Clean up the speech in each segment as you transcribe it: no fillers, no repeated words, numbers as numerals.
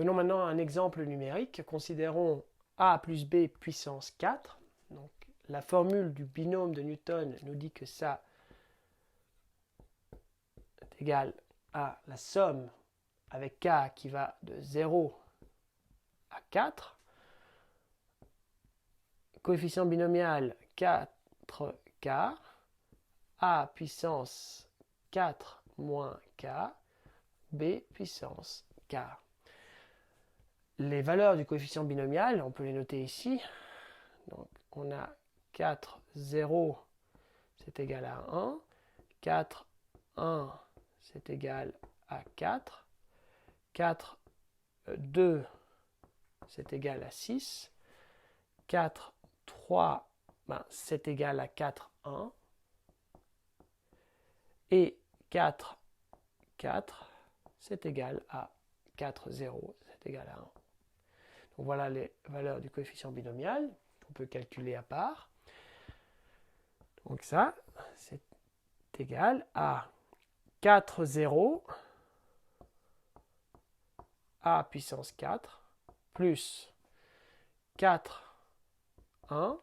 Prenons maintenant un exemple numérique. Considérons a plus b puissance 4. Donc, la formule du binôme de Newton nous dit que ça est égal à la somme avec k qui va de 0 à 4. Coefficient binomial 4k, a puissance 4 moins k, b puissance k. Les valeurs du coefficient binomial, on peut les noter ici. Donc, on a 4, 0, c'est égal à 1. 4, 1, c'est égal à 4. 4, 2, c'est égal à 6. 4, 3, c'est égal à 4, 1. Et 4, 4, c'est égal à 4, 0, c'est égal à 1. Donc voilà les valeurs du coefficient binomial qu'on peut calculer à part. Donc ça, c'est égal à 4, 0, a puissance 4, plus 4, 1,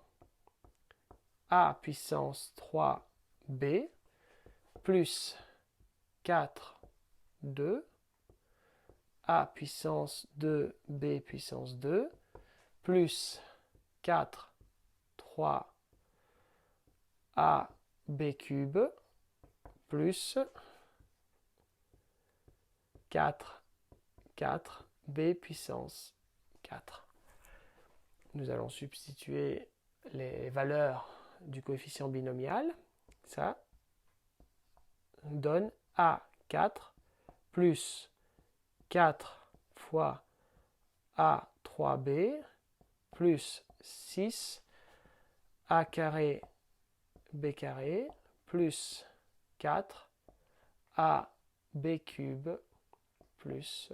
a puissance 3b, plus 4, 2, a puissance 2, b puissance 2, plus 4, 3, a b cube, plus 4, 4, b puissance 4. Nous allons substituer les valeurs du coefficient binomial. Ça donne A4 plus 4 fois A3B plus 6 A carré B carré plus 4 A B cube plus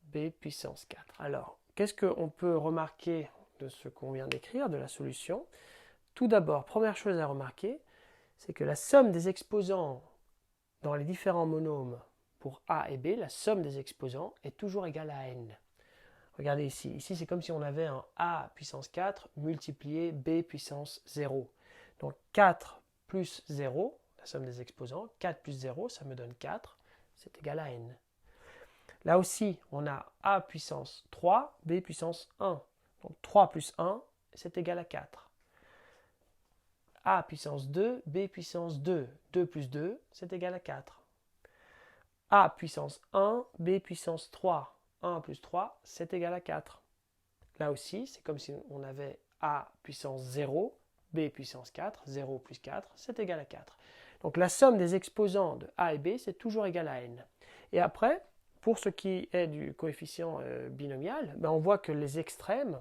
B puissance 4. Alors, qu'est-ce qu'on peut remarquer de ce qu'on vient d'écrire, de la solution? Tout d'abord, première chose à remarquer, c'est que la somme des exposants dans les différents monômes pour A et B, la somme des exposants est toujours égale à n. Regardez ici. Ici, c'est comme si on avait un A puissance 4 multiplié B puissance 0. Donc 4 plus 0, la somme des exposants, 4 plus 0, ça me donne 4, c'est égal à n. Là aussi, on a A puissance 3, B puissance 1. Donc 3 plus 1, c'est égal à 4. A puissance 2, B puissance 2. 2 plus 2, c'est égal à 4. A puissance 1, B puissance 3. 1 plus 3, c'est égal à 4. Là aussi, c'est comme si on avait A puissance 0, B puissance 4. 0 plus 4, c'est égal à 4. Donc la somme des exposants de A et B, c'est toujours égal à n. Et après, pour ce qui est du coefficient binomial, on voit que les extrêmes,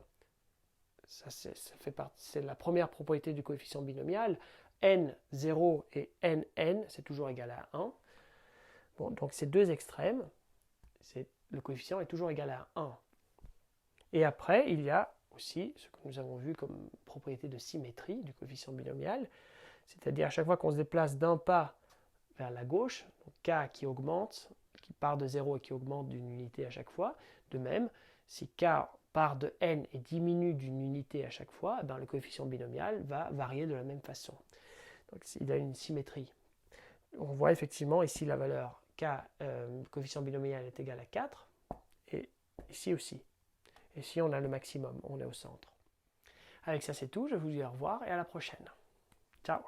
c'est la première propriété du coefficient binomial, n0 et nn, c'est toujours égal à 1. Bon, donc ces deux extrêmes, le coefficient est toujours égal à 1. Et après, il y a aussi ce que nous avons vu comme propriété de symétrie du coefficient binomial, c'est-à-dire à chaque fois qu'on se déplace d'un pas vers la gauche, donc k qui augmente, qui part de 0 et qui augmente d'une unité à chaque fois. De même, si k part de n et diminue d'une unité à chaque fois, le coefficient binomial va varier de la même façon. Donc il y a une symétrie. On voit effectivement ici la valeur k, coefficient binomial est égal à 4, et ici aussi. Ici on a le maximum, on est au centre. Avec ça c'est tout, je vous dis au revoir et à la prochaine. Ciao.